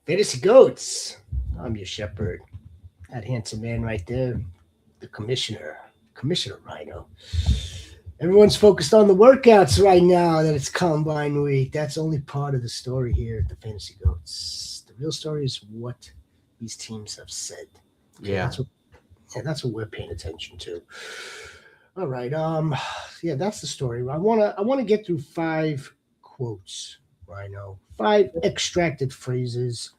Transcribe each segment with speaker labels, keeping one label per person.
Speaker 1: Fantasy Goats. I'm your shepherd. That handsome man right there, the commissioner, Commissioner Rhino. Everyone's focused on the workouts right now that it's Combine Week. That's only part of the story here at the Fantasy Goats. The real story is what these teams have said. Okay,
Speaker 2: Yeah.
Speaker 1: that's what we're paying attention to. All right. Yeah, that's the story. I wanna get through five quotes, Rhino. Five extracted phrases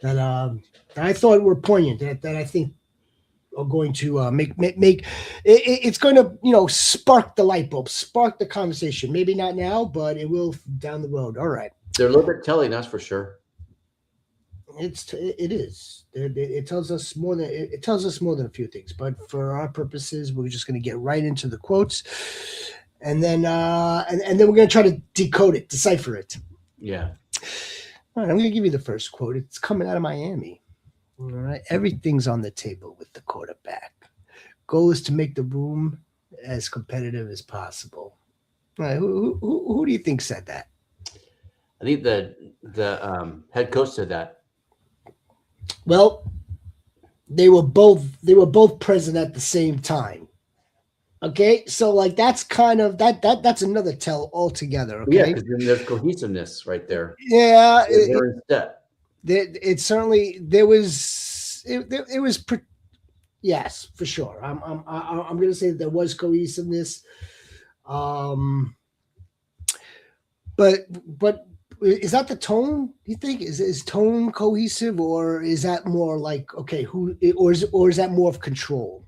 Speaker 1: that that I thought were poignant. That I think are going to it's going to spark the light bulb, spark the conversation. Maybe not now, but it will down the road. All right,
Speaker 2: They're a little bit telling, that's for sure.
Speaker 1: it is. It tells us more than it tells us more than a few things. But for our purposes, we're just going to get right into the quotes, and then we're going to try to decode it, decipher it.
Speaker 2: Yeah.
Speaker 1: All right, I'm going to give you the first quote. It's coming out of Miami. All right, everything's on the table with the quarterback. Goal is to make the room as competitive as possible. All right, who do you think said that?
Speaker 2: I think the head coach said that.
Speaker 1: Well, they were both present at the same time. Okay, so like that's kind of that's another tell altogether.
Speaker 2: Yeah,
Speaker 1: Okay,
Speaker 2: because then there's cohesiveness right there.
Speaker 1: yeah,
Speaker 2: They're in step.
Speaker 1: it certainly there was it was yes, for sure. I'm gonna say that there was cohesiveness. Um, but but is that the tone? You think is tone cohesive, or is that more like okay, or is that more of control?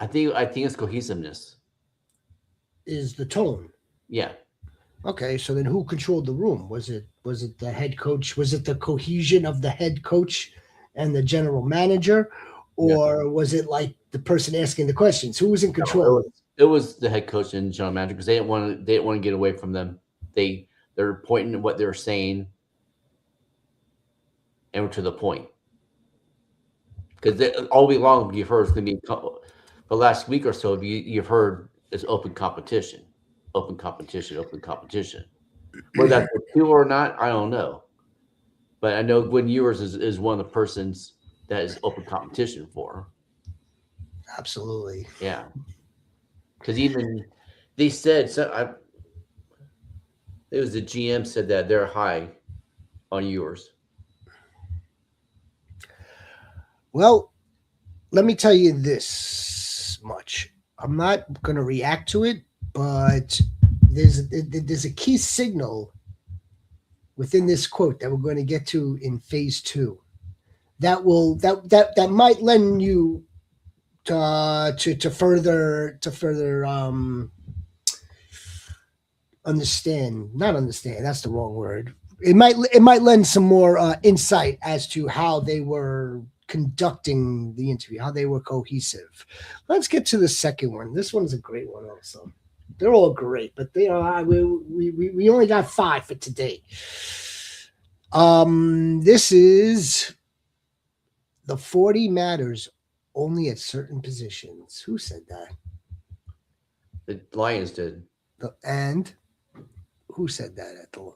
Speaker 2: I think it's cohesiveness.
Speaker 1: Is the tone
Speaker 2: Yeah.
Speaker 1: okay? So then, who controlled the room? Was it the head coach? Was it the cohesion of the head coach and the general manager,
Speaker 2: Yeah.
Speaker 1: or was it like the person asking the questions? Who was in
Speaker 2: No, it
Speaker 1: control?
Speaker 2: was it was the head coach and general manager because they didn't want to get away from them. They're pointing at what they're saying and we're to the point. Because all week long you've heard it's going to be the last week or so you've heard is open competition, open competition, open competition. Whether that's for two or not, I don't know. But I know Gwen Ewers is one of the persons that is open competition for.
Speaker 1: Absolutely.
Speaker 2: Yeah, because even they said so. It was the GM said that they're high on Ewers.
Speaker 1: Well, let me tell you this much. I'm not going to react to it, but there's a key signal within this quote that we're going to get to in phase two that might lend you to further understand, not understand, that's the wrong word. It might lend some more insight as to how they were conducting the interview, how they were cohesive. Let's get to the second one. This one's a great one also. They're all great, but we only got five for today. This is the 40 matters only at certain positions. Who said that?
Speaker 2: The Lions did.
Speaker 1: And who said that at the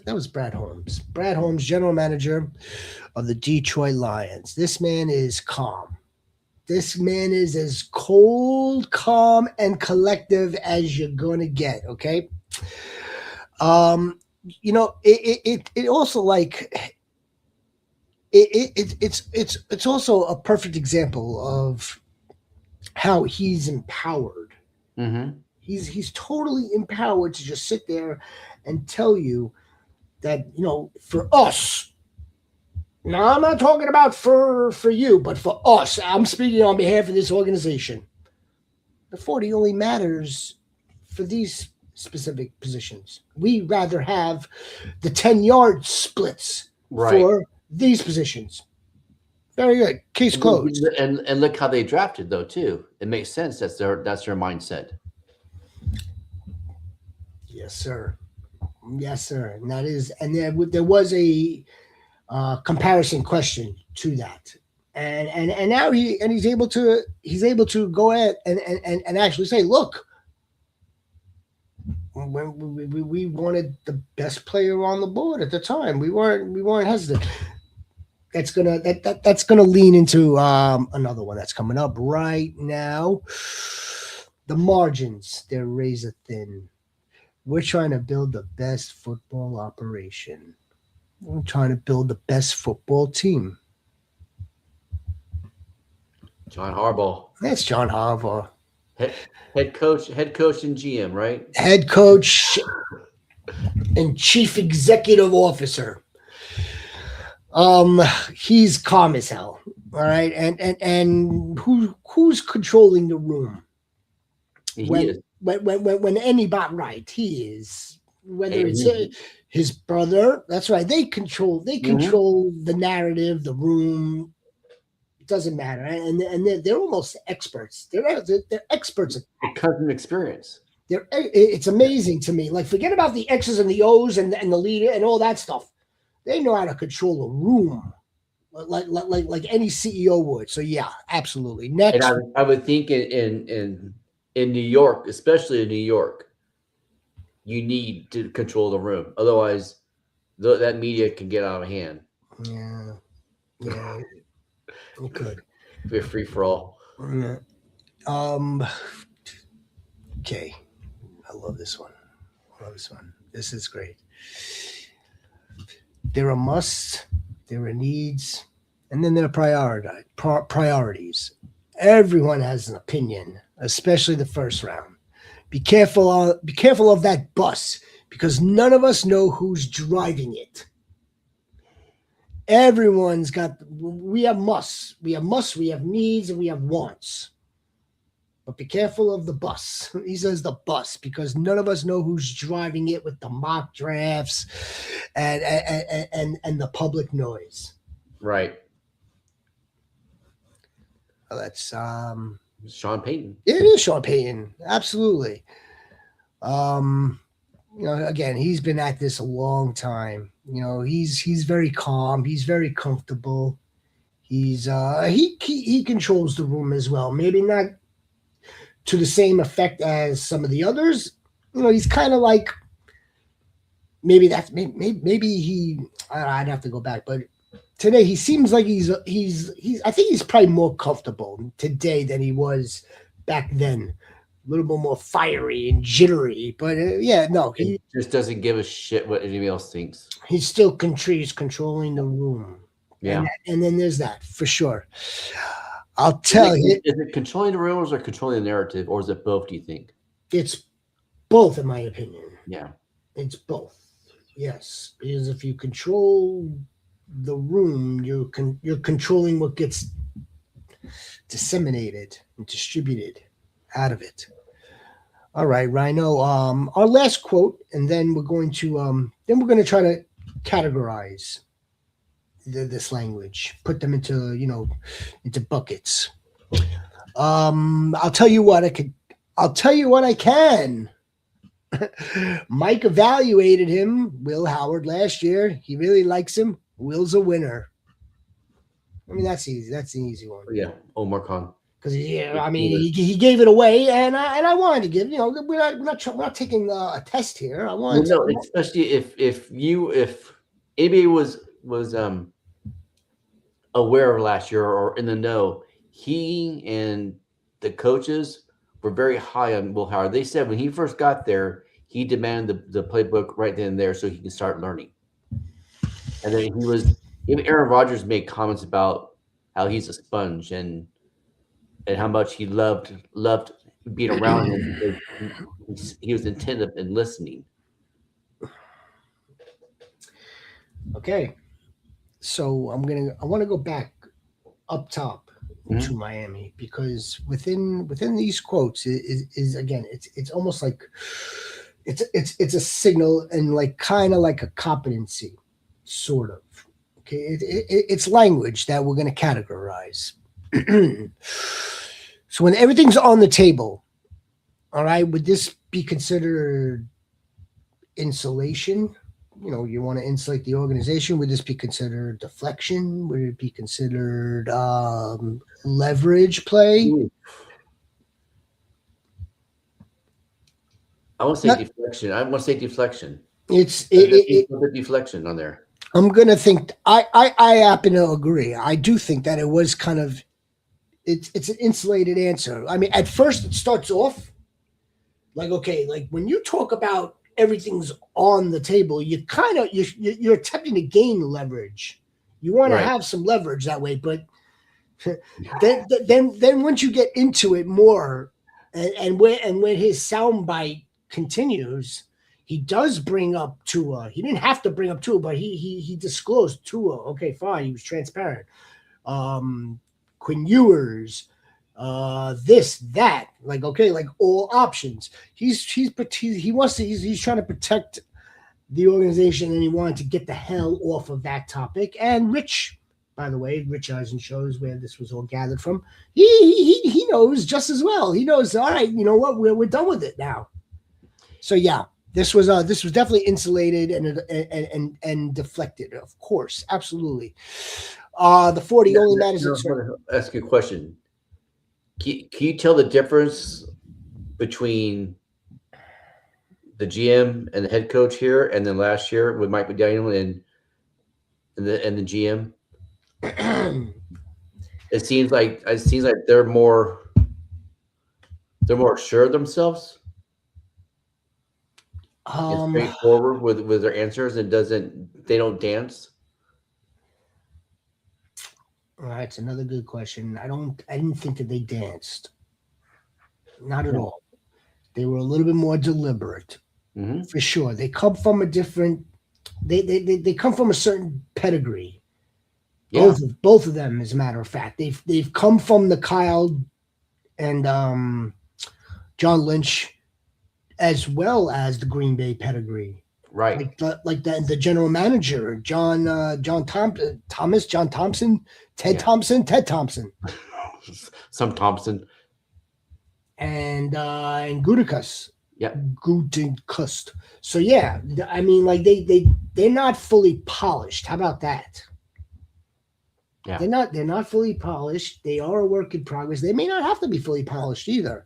Speaker 1: that was Brad Holmes. Brad Holmes, general manager of the Detroit Lions. This man is calm. This man is as cold, calm, and collective as you're gonna get. Okay. Um, it also like it's also a perfect example of how he's empowered.
Speaker 2: Mm-hmm.
Speaker 1: He's totally empowered to just sit there and tell you that for us. Now I'm not talking about for you, but for us. I'm speaking on behalf of this organization. The 40 only matters for these specific positions. We rather have the 10-yard splits
Speaker 2: Right.
Speaker 1: for these positions. Very good. Case closed.
Speaker 2: And look how they drafted though too. It makes sense. That's their mindset.
Speaker 1: Yes, sir. Yes, sir. And that is, and there was a comparison question to that, and now he's able to go ahead and actually say, look, when we wanted the best player on the board at the time. We weren't hesitant. That's gonna lean into another one that's coming up right now. The margins, they're razor thin. We're trying to build the best football operation. We're trying to build the best football team.
Speaker 2: John Harbaugh,
Speaker 1: That's John Harbaugh,
Speaker 2: head, head coach and GM, right?
Speaker 1: head coach and chief executive officer. Um, he's calm as hell. All right, and who's controlling the room
Speaker 2: He
Speaker 1: when
Speaker 2: is.
Speaker 1: when anybody, right? He is, whether
Speaker 2: Hey,
Speaker 1: it's his brother. That's right. They
Speaker 2: mhm.
Speaker 1: control the narrative, the room. It doesn't matter, and they're almost experts. They're experts.
Speaker 2: It comes from experience.
Speaker 1: It's amazing to me. Like, forget about the X's and the O's and the leader and all that stuff. They know how to control a room like any CEO would. So yeah, absolutely.
Speaker 2: And
Speaker 1: Next,
Speaker 2: I would think in New York, especially in New York, you need to control the room. Otherwise, that media can get out of hand.
Speaker 1: yeah, yeah, it could.
Speaker 2: Be a free for all.
Speaker 1: Yeah. Um. Okay, I love this one. I love this one. This is great. There are musts, there are needs, and then there are priorities. Everyone has an opinion, especially the first round. Be careful of that bus because none of us know who's driving it. Everyone's got. We have musts. We have musts. We have needs, and we have wants. But be careful of the bus. He says the bus because none of us know who's driving it with the mock drafts and the public noise.
Speaker 2: Right.
Speaker 1: That's
Speaker 2: Sean Payton.
Speaker 1: it is Sean Payton, absolutely. Um, again, he's been at this a long time. He's very calm. He's very comfortable. He controls the room as well. Maybe not to the same effect as some of the others. He's kind of like maybe he. I'd have to go back, but today he seems like he's. I think he's probably more comfortable today than he was back then. A little bit more fiery and jittery, but yeah, no,
Speaker 2: And just doesn't give a shit what anybody else thinks.
Speaker 1: he's still he's controlling the room, and
Speaker 2: Yeah.
Speaker 1: and then there's that for sure. I'll tell you,
Speaker 2: Is it controlling the rumors or controlling the narrative, or is it both? Do you think?
Speaker 1: it's both, in my opinion.
Speaker 2: Yeah.
Speaker 1: It's both. Yes, because if you control the room, you're controlling what gets disseminated and distributed out of it. All right, Rhino. Our last quote, and then we're going to try to categorize this language, put them into buckets. I'll tell you what I could. I'll tell you what I can. Mike evaluated him, Will Howard, last year. He really likes him. Will's a winner. I mean, that's easy. That's the easy one.
Speaker 2: Yeah. Omar Khan.
Speaker 1: Because I mean, he gave it away, and I wanted to give. We're not taking a test here. I
Speaker 2: Well,
Speaker 1: wanted
Speaker 2: no,
Speaker 1: to.
Speaker 2: especially if anybody was aware of last year or in the know, he and the coaches were very high on Will Howard. They said when he first got there, he demanded the playbook right then and there so he can start learning. And then even Aaron Rodgers made comments about how he's a sponge and how much he loved being around him because he was attentive and listening.
Speaker 1: Okay, so I want to go back up top
Speaker 2: Mhm.
Speaker 1: to Miami because within these quotes is again it's almost like it's a signal and like kind of like a competency, sort of. Okay, it's language that we're going to categorize. So when everything's on the table, all right, would this be considered insulation? You want to insulate the organization. Would this be considered deflection? Would it be considered leverage play?
Speaker 2: Ooh, I want to say
Speaker 1: Not,
Speaker 2: deflection. I want to say deflection.
Speaker 1: it's
Speaker 2: There needs to be some deflection on there.
Speaker 1: I'm gonna think. I happen to agree. I do think that it was kind of it's an insulated answer. I mean, at first it starts off like okay, like when you talk about everything's on the table, you kind of you're attempting to gain leverage. You want to
Speaker 2: Right.
Speaker 1: have some leverage that way, but then once you get into it more, and when his soundbite continues, he does bring up Tua. He didn't have to bring up Tua, but he disclosed Tua. Okay, fine. He was transparent. Quinn Ewers, this that like okay, like all options. He wants to he's trying to protect the organization, and he wanted to get the hell off of that topic. And Rich, by the way, Rich Eisen shows where this was all gathered from. He knows just as well. He knows. All right, you know what? We're done with it now. So yeah, this was definitely insulated and deflected. Of course, absolutely. The 40 only matters.
Speaker 2: I want to ask you a question. Can you tell the difference between the GM and the head coach here, and then last year with Mike McDaniel and the GM? It seems like they're more sure of themselves and straightforward with their answers, and they don't dance.
Speaker 1: All right, it's another good question. I didn't think that they danced. Not at all. They were a little bit more deliberate.
Speaker 2: Mm-hmm.
Speaker 1: For sure. They come from a different they come from a certain pedigree.
Speaker 2: Yeah.
Speaker 1: Both of them, as a matter of fact. They've come from the Kyle and John Lynch as well as the Green Bay pedigree.
Speaker 2: Right.
Speaker 1: Like the general manager, John Thompson, Ted Thompson.
Speaker 2: Some Thompson.
Speaker 1: And Gutekunst.
Speaker 2: Yeah.
Speaker 1: Gutekunst. So yeah, I mean, like they're not fully polished. How about that?
Speaker 2: Yeah.
Speaker 1: They're not fully polished. They are a work in progress. They may not have to be fully polished either.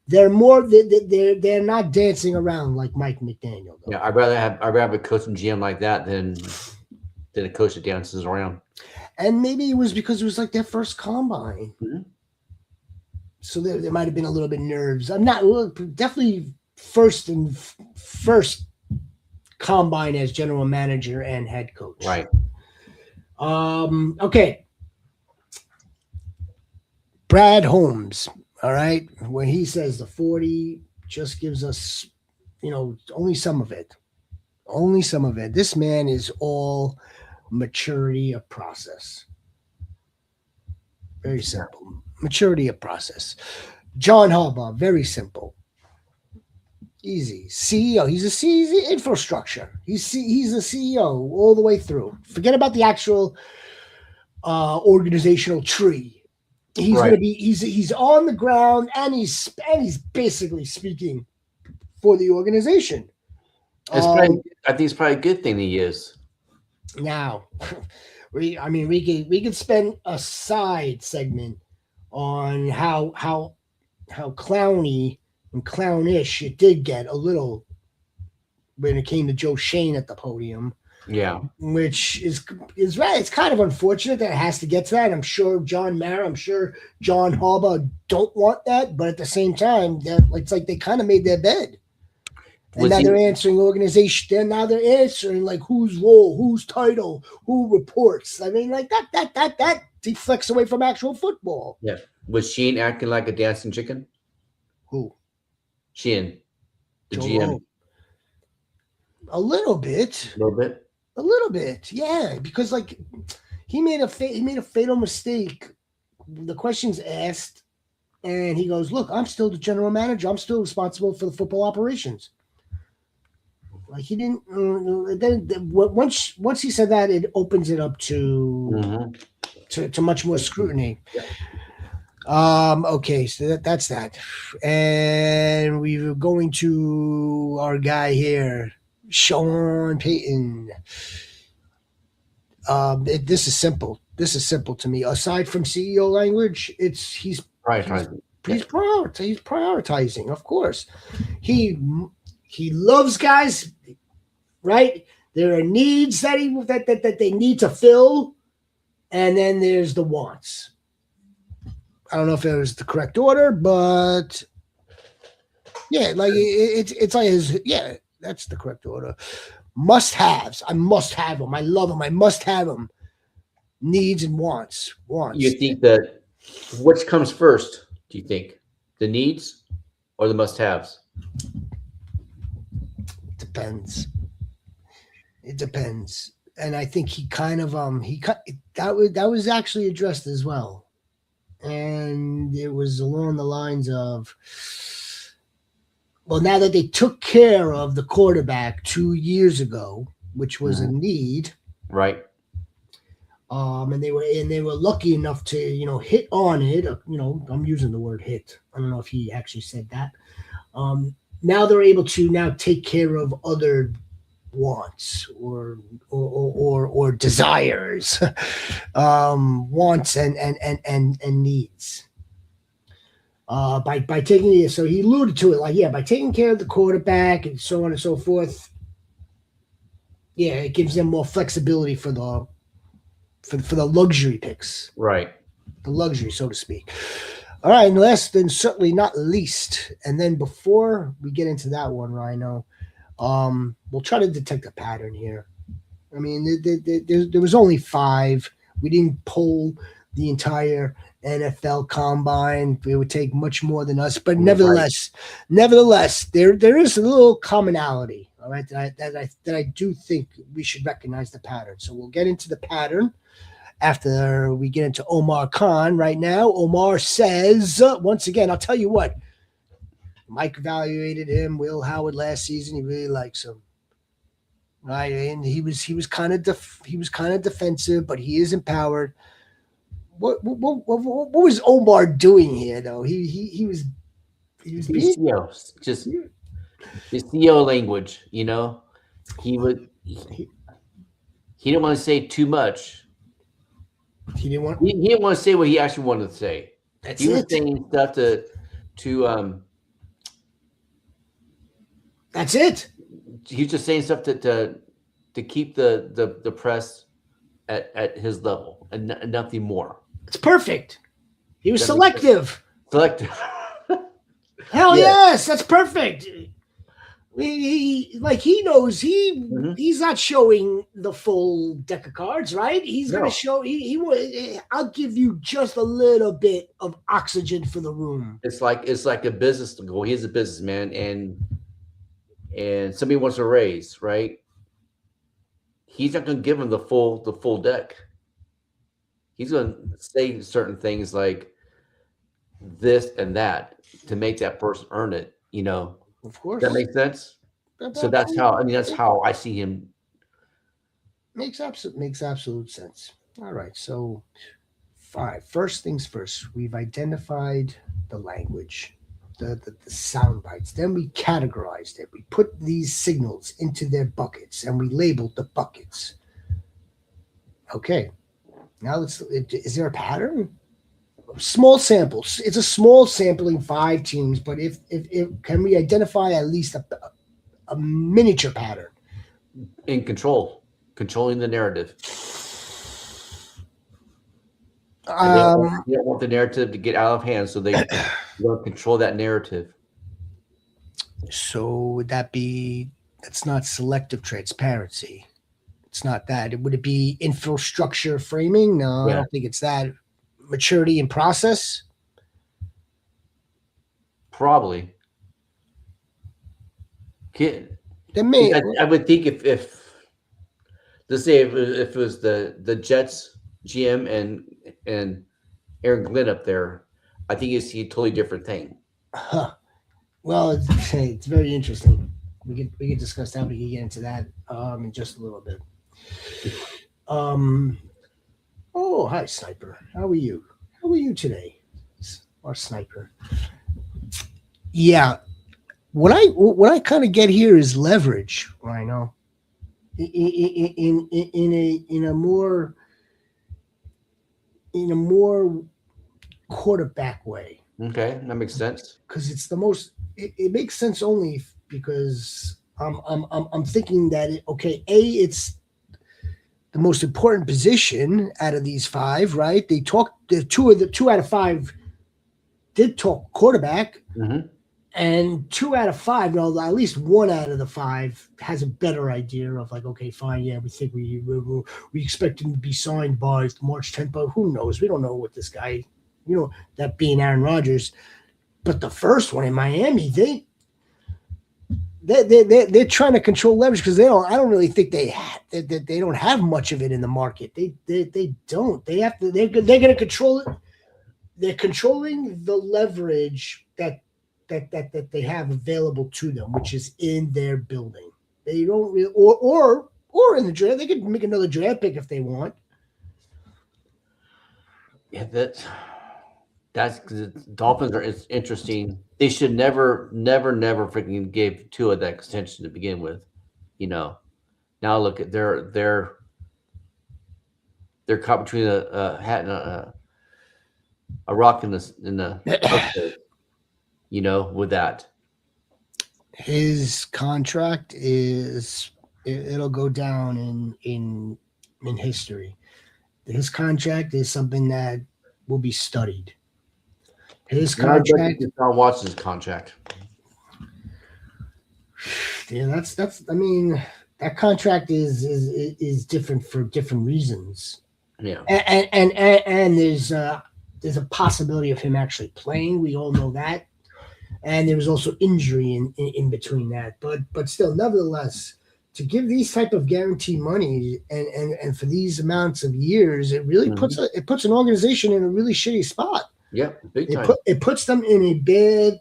Speaker 1: They're more they're not dancing around like Mike McDaniel. Though.
Speaker 2: Yeah, I'd rather have a coach and GM like that than a coach that dances around.
Speaker 1: And maybe it was because it was like their first combine.
Speaker 2: Mm-hmm.
Speaker 1: So there might have been a little bit nerves. I'm not definitely first combine as general manager and head coach.
Speaker 2: Right.
Speaker 1: Okay. Brad Holmes. All right. When he says the 40 just gives us, only some of it. Only some of it. This man is all maturity of process. Very simple. Maturity of process. John Harbaugh, very simple. Easy. CEO. He's a infrastructure. He's a CEO all the way through. Forget about the actual organizational tree. He's
Speaker 2: right.
Speaker 1: Gonna be he's on the ground, and he's basically speaking for the organization.
Speaker 2: I think it's probably a good thing he is.
Speaker 1: Now, we could spend a side segment on how clowny and clownish it did get a little when it came to Joe Shane at the podium.
Speaker 2: Yeah,
Speaker 1: which is right. It's kind of unfortunate that it has to get to that. I'm sure John Harbaugh don't want that, but at the same time, it's like they kind of made their bed. And they're answering organization. Now they're answering like whose role, whose title, who reports. I mean, like that deflects away from actual football.
Speaker 2: Yeah. Was Sheen acting like a dancing chicken?
Speaker 1: Who?
Speaker 2: Sheen, the GM.
Speaker 1: A little bit. A little bit, yeah. Because like he made a fatal mistake. The question's asked, and he goes, "Look, I'm still the general manager. I'm still responsible for the football operations." Like he didn't. Then once he said that, it opens it up to much more scrutiny.
Speaker 2: Yeah.
Speaker 1: Okay, so that's that, and we were going to our guy here, Sean Payton. This is simple. This is simple to me. Aside from CEO language, he's prioritizing. Of course, he He loves guys, right? There are needs that they need to fill, and then there's the wants. I don't know if it was the correct order, but yeah, like it's like his yeah, that's the correct order. Must haves. I must have them. I love them. I must have them. Needs and wants.
Speaker 2: You
Speaker 1: Wants.
Speaker 2: think that which comes first? Do you think the needs or the must-haves?
Speaker 1: Depends. It depends. And I think he kind of that was actually addressed as well. And it was along the lines of, well, now that they took care of the quarterback 2 years ago, which was a
Speaker 2: Mhm.
Speaker 1: need,
Speaker 2: Right.
Speaker 1: and they were lucky enough to hit on it. I'm using the word hit. I don't know if he actually said that. Um, Now they're able to now take care of other wants or desires, wants and needs. By taking it, so he alluded to it, like, yeah, by taking care of the quarterback and so on and so forth. Yeah, it gives them more flexibility for the luxury picks,
Speaker 2: Right.
Speaker 1: the luxury, so to speak. All right, and last and certainly not least, and then before we get into that one, Rhino, we'll try to detect a pattern here. I mean, there was only five. We didn't poll the entire NFL combine. It would take much more than us, but
Speaker 2: Right.
Speaker 1: nevertheless, there is a little commonality. All right, that I do think we should recognize the pattern. So we'll get into the pattern after we get into Omar Khan. Right now, Omar says once again, I'll tell you what. Mike evaluated him. Will Howard last season. He really likes him. Right, and he was kind of he was kind of defensive, but he is empowered. What was Omar doing here though? He was being
Speaker 2: BCO, just the CEO language. He would.
Speaker 1: he,
Speaker 2: He didn't want to say too much.
Speaker 1: he didn't want.
Speaker 2: He didn't want to say what he actually wanted to say.
Speaker 1: That's
Speaker 2: He was
Speaker 1: it.
Speaker 2: saying stuff to
Speaker 1: That's it.
Speaker 2: he was just saying stuff to keep the press at his level and nothing more.
Speaker 1: It's perfect. He was
Speaker 2: That makes sense.
Speaker 1: selective.
Speaker 2: Selective.
Speaker 1: Hell
Speaker 2: Yeah.
Speaker 1: yes, that's perfect. Like he knows
Speaker 2: Mhm.
Speaker 1: he's not showing the full deck of cards, right? He's gonna
Speaker 2: No.
Speaker 1: show I'll give you just a little bit of oxygen for the room.
Speaker 2: It's like a business goal. He's a businessman, and somebody wants a raise, right? He's not going to give him the full deck. He's going to say certain things like this and that to make that person earn it.
Speaker 1: Of course.
Speaker 2: That makes sense. So that's how. I mean, that's how I see him.
Speaker 1: Makes absolute sense. All right, so five. First things first, we've identified the language, the sound bites. Then we categorized it. We put these signals into their buckets, and we labeled the buckets. Okay, now is there a pattern? Small samples. It's a small sampling, 5 teams, but if can we identify at least a miniature pattern?
Speaker 2: In controlling the narrative. And they don't want the narrative to get out of hand, so they want to control that narrative.
Speaker 1: So would that be? That's not selective transparency. It's not that. Would it be infrastructure framing? No, I
Speaker 2: Yeah,
Speaker 1: don't think it's that. Maturity and process.
Speaker 2: probably. Kid,
Speaker 1: Then may
Speaker 2: I would think if let's say if it was the Jets GM and Aaron Glenn up there, I think you see a totally different thing.
Speaker 1: huh. Well, it's very interesting. We could discuss that. We can get into that in just a little bit. Um. Oh, hi, Sniper. How are you? How are you today, our Sniper? Yeah. What I kind of get here is leverage, Rhino, in a more quarterback way,
Speaker 2: Okay, that makes sense.
Speaker 1: because it's the most. It makes sense only. because I'm thinking that okay, it's the most important position out of these five, right? They talk the two out of five did talk quarterback,
Speaker 2: Mm-hmm.
Speaker 1: and two out of five, well, at least one out of the five has a better idea of like, okay, fine, yeah, we think we expect him to be signed by March 10th, but who knows? We don't know what this guy, that being Aaron Rodgers. But the first one in Miami, they're trying to control leverage because they don't. I don't really think they don't have much of it in the market. They don't. They have to. They're going to control it. They're controlling the leverage that they have available to them, which is in their building. They don't really, or in the draft. They could make another draft pick if they want.
Speaker 2: Yeah, that's because Dolphins are it's interesting. They should never freaking give Tua that extension to begin with. You know, now look at they're caught between a hat and a rock in the with that.
Speaker 1: His contract it'll go down in history. His contract is something that will be studied. His
Speaker 2: And I bet you
Speaker 1: contract,
Speaker 2: Deshaun Watson's contract.
Speaker 1: yeah, that's. I mean, that contract is different for different reasons,
Speaker 2: Yeah,
Speaker 1: and there's a possibility of him actually playing. We all know that, and there was also injury in between that. But still, nevertheless, to give these type of guarantee money and for these amounts of years, it really
Speaker 2: hmm
Speaker 1: puts an organization in a really shitty spot.
Speaker 2: yeah, big time.
Speaker 1: It puts them in a bad.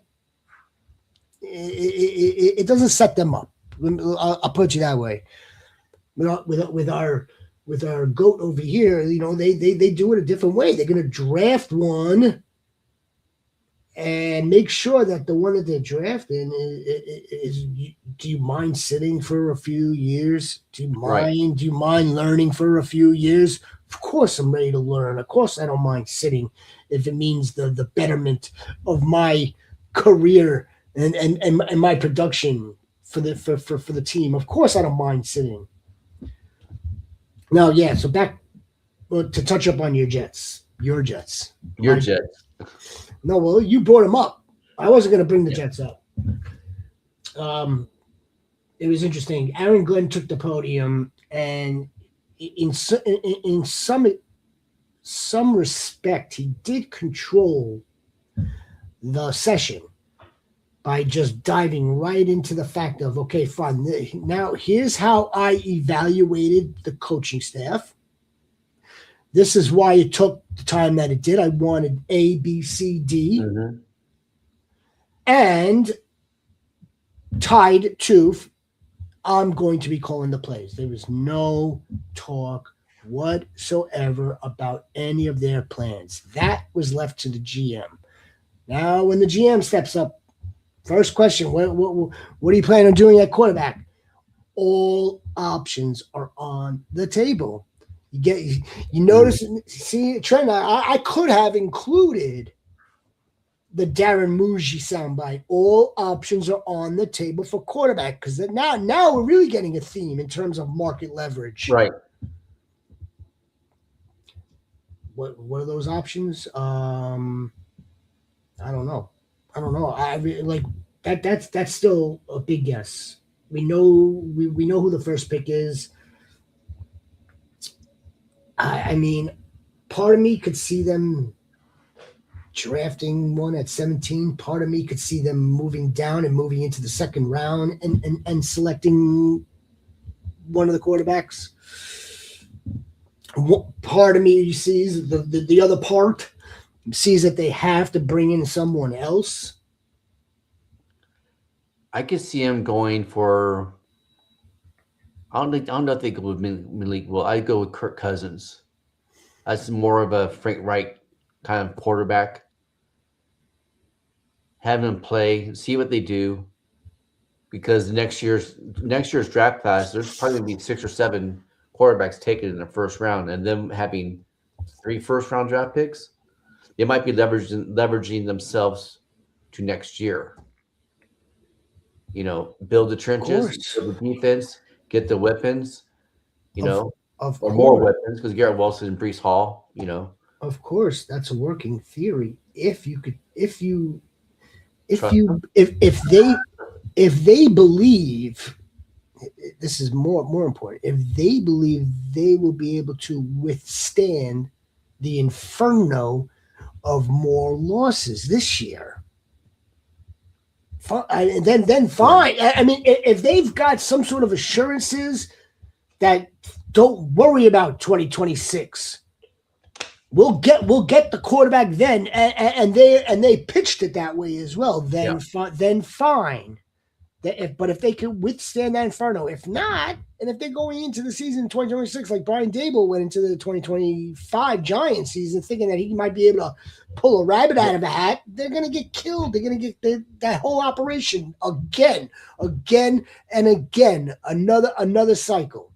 Speaker 1: It doesn't set them up. I'll put it that way. With our goat over here, they do it a different way. They're going to draft one and make sure that the one that they're drafting is do you mind sitting for a few years?
Speaker 2: Right.
Speaker 1: Do you mind learning for a few years? Of course I'm ready to learn. Of course I don't mind sitting if it means the betterment of my career and my production for the team. Of course I don't mind sitting. Now, yeah, so back to touch up on your Jets. Your Jets.
Speaker 2: Your
Speaker 1: My
Speaker 2: Jets.
Speaker 1: No, well, you brought him up. I wasn't going to bring the
Speaker 2: Yeah.
Speaker 1: Jets up. Um, it was interesting. Aaron Glenn took the podium, and in some respect, he did control the session by just diving right into the fact of, okay, fine. Now here's how I evaluated the coaching staff. This is why it took the time that it did. I wanted A, B, C, D,
Speaker 2: hmm
Speaker 1: and tied to I'm going to be calling the plays. There was no talk whatsoever about any of their plans. That was left to the GM. Now, when the GM steps up, first question: what are you planning on doing at quarterback? All options are on the table. You notice, see, Trent. I could have included the Darren Muji soundbite. All options are on the table for quarterback because now we're really getting a theme in terms of market leverage.
Speaker 2: Right.
Speaker 1: What are those options? I don't know. I don't know. I really, like that. That's still a big guess. We know who the first pick is. I mean, part of me could see them drafting one at 17. Part of me could see them moving down and moving into the second round and selecting one of the quarterbacks. Part of me sees the other part sees that they have to bring in someone else.
Speaker 2: I could see him going for. I don't know if they go with Malik. Well, I'd go with Kirk Cousins. That's more of a Frank Reich kind of quarterback. Have them play, see what they do, because next year's draft class, there's probably going to be 6 or 7 quarterbacks taken in the first round, and them having 3 first-round draft picks, they might be leveraging themselves to next year. build the
Speaker 1: Of
Speaker 2: trenches,
Speaker 1: course.
Speaker 2: build the defense, get the weapons, you
Speaker 1: Of
Speaker 2: know,
Speaker 1: of
Speaker 2: or more
Speaker 1: course.
Speaker 2: weapons because Garrett Wilson and Brees Hall,
Speaker 1: Of course. That's a working theory. If you could if
Speaker 2: trust
Speaker 1: you
Speaker 2: them.
Speaker 1: if they believe, this is more important, if they believe they will be able to withstand the inferno of more losses this year, and then
Speaker 2: Yeah.
Speaker 1: fine. I mean, if they've got some sort of assurances that don't worry about 2026, we'll get the quarterback then, and they pitched it that way as well.
Speaker 2: Yeah.
Speaker 1: Then fine. But if they can withstand that inferno, if not, and if they're going into the season 2026 like Brian Dable went into the 2025 Giants season, thinking that he might be able to pull a rabbit out of a hat, they're going to get killed. They're going to get that whole operation again, and again. Another cycle.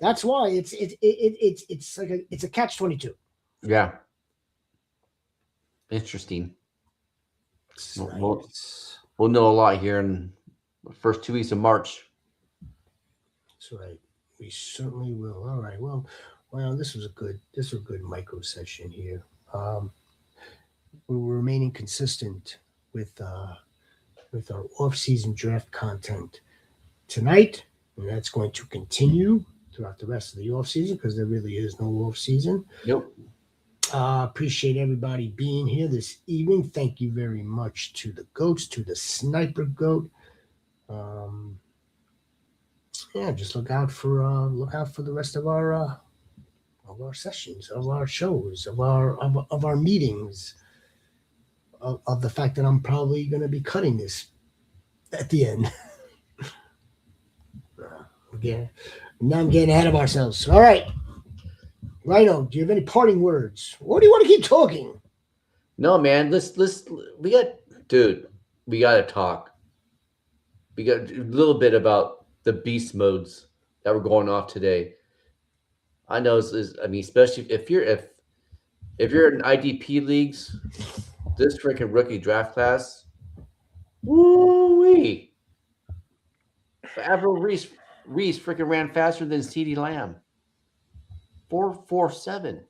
Speaker 1: That's why it's like it's a catch-22.
Speaker 2: Yeah. Interesting. We'll, we'll,
Speaker 1: Nice.
Speaker 2: we'll know a lot here in the first 2 weeks of March.
Speaker 1: That's right. We certainly will. All right. Well, this was a good micro session here. We're remaining consistent with uh, with our off-season draft content tonight, and that's going to continue throughout the rest of the off-season because there really is no off-season.
Speaker 2: Yep.
Speaker 1: Appreciate everybody being here this evening. Thank you very much to the goats, to the sniper goat. Um, yeah, just look out for the rest of our sessions, of our shows, of our meetings, of the fact that I'm probably going to be cutting this at the end. Again, now I'm getting ahead of ourselves. All right, Rhino, do you have any parting words, or do you want to keep talking?
Speaker 2: No, man. We got, dude. We got to talk. We got a little bit about the beast modes that were going off today. I know. I mean, especially if you're in IDP leagues, this freaking rookie draft class. Woo wee! Avril Reese freaking ran faster than CeeDee Lamb. 4.47.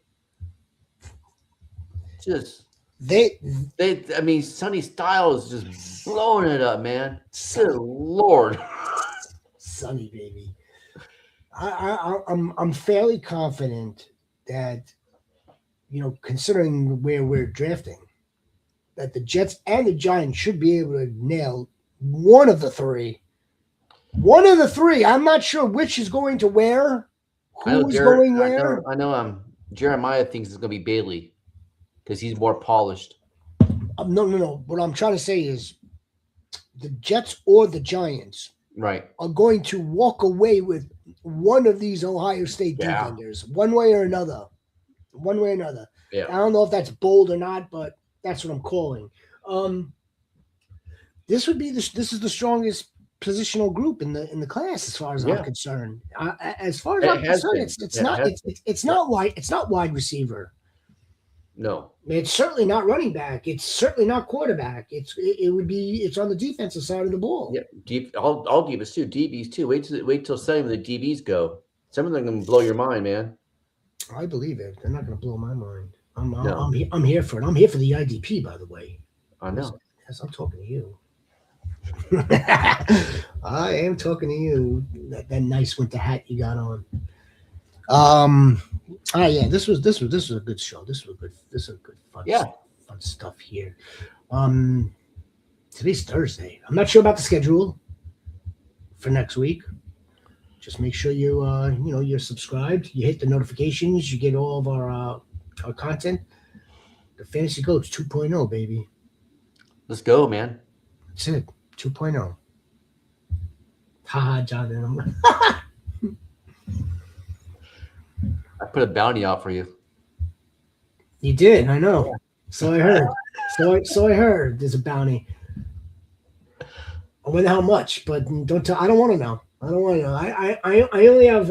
Speaker 2: Just
Speaker 1: They,
Speaker 2: I mean, Sonny Styles just blowing it up, man. Good
Speaker 1: Sonny,
Speaker 2: lord.
Speaker 1: Sonny, baby. I'm fairly confident that, considering where we're drafting, that the Jets and the Giants should be able to nail one of the three. One of the three. I'm not sure which is going to where,
Speaker 2: I know
Speaker 1: who is going
Speaker 2: I know
Speaker 1: where.
Speaker 2: I know Jeremiah thinks it's gonna be Bailey because he's more polished.
Speaker 1: No, no, no. What I'm trying to say is the Jets or the Giants
Speaker 2: Right.
Speaker 1: are going to walk away with one of these Ohio State
Speaker 2: Yeah.
Speaker 1: defenders, one way or another. One way or another. I
Speaker 2: Yeah.
Speaker 1: don't know if that's bold or not, but that's what I'm calling. Um, this is the strongest positional group in the class as far as I'm
Speaker 2: Yeah.
Speaker 1: concerned. As far as I'm
Speaker 2: It has
Speaker 1: concerned,
Speaker 2: been.
Speaker 1: it's
Speaker 2: It
Speaker 1: not
Speaker 2: has
Speaker 1: it's
Speaker 2: been.
Speaker 1: not wide receiver.
Speaker 2: No.
Speaker 1: It's certainly not running back. It's certainly not quarterback. It's on the defensive side of the ball.
Speaker 2: Yeah. Deep. All DBs too. DBs too. Wait till some of the DBs go. Some of them are gonna blow your mind, man.
Speaker 1: I believe it. They're not going to blow my mind. I'm I'm,
Speaker 2: No.
Speaker 1: I'm here for it. I'm here for the IDP, by the way.
Speaker 2: I
Speaker 1: Yes,
Speaker 2: know.
Speaker 1: yes, I'm talking to you. I am talking to you. That nice winter hat you got on. Um. Yeah. This was a good show. This was a good
Speaker 2: Yeah.
Speaker 1: fun stuff here. Um. Today's Thursday. I'm not sure about the schedule for next week. Just make sure you're subscribed. You hit the notifications. You get all of our content. The Fantasy Goats 2.0, baby.
Speaker 2: Let's go, man.
Speaker 1: That's it. 2.0. Haha, Jonathan.
Speaker 2: I put a bounty out for you.
Speaker 1: You did, I know. So I heard. So I heard there's a bounty. I wonder how much, but don't tell. I don't want to know. I don't want to know. I only have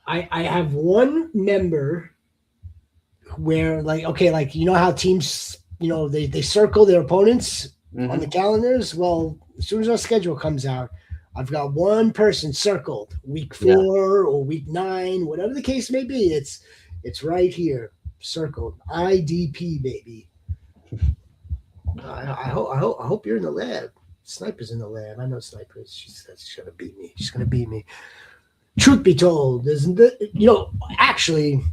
Speaker 1: I have one member where, like, okay, like, how teams, they circle their opponents on the calendars. Well, as soon as our schedule comes out, I've got one person circled. Week 4
Speaker 2: Yeah.
Speaker 1: or week 9, whatever the case may be. It's right here, circled. IDP, baby. I hope you're in the lab. Sniper's in the lab. I know Sniper. She's gonna beat me. She's gonna beat me. Truth be told, actually,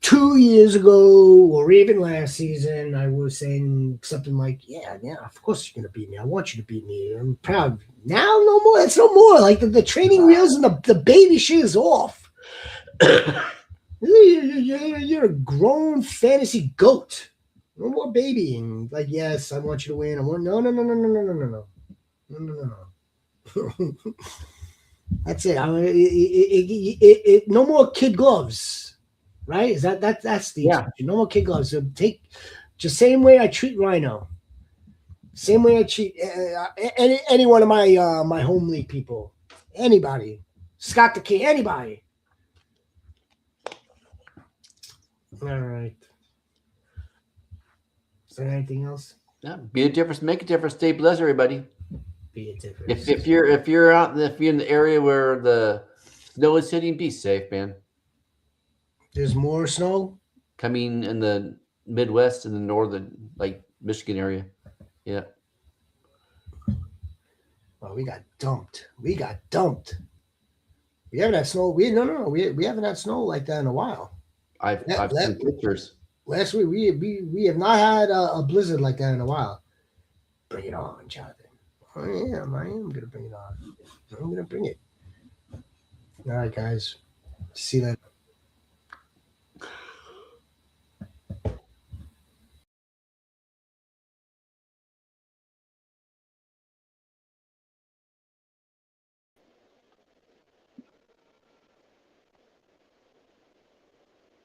Speaker 1: 2 years ago or even last season, I was saying something like, yeah, of course you're gonna beat me. I want you to beat me. I'm proud. Now, no more. It's no more. Like the training wheels and the baby shit is off. You're a grown fantasy goat. No more babying. Like, yes, I want you to win. No. That's it. No more kid gloves, right? Is that's the expression? No more kid gloves. So take just same way I treat Rhino, same way I treat any one of my my home league people, anybody, Scott the King, anybody. All right. Is there anything else?
Speaker 2: Yeah, be a difference, make a difference. Stay blessed, everybody.
Speaker 1: Be a difference.
Speaker 2: If you're in the area where the snow is hitting, be safe, man.
Speaker 1: There's more snow
Speaker 2: coming in the Midwest and the northern, like Michigan area. Yeah.
Speaker 1: Well, we got dumped. We haven't had snow. We haven't had snow like that in a while.
Speaker 2: I've seen pictures.
Speaker 1: Last week we have not had a blizzard like that in a while. Bring it on, Jonathan. I am gonna bring it on. I'm gonna bring it. All right, guys. See you later.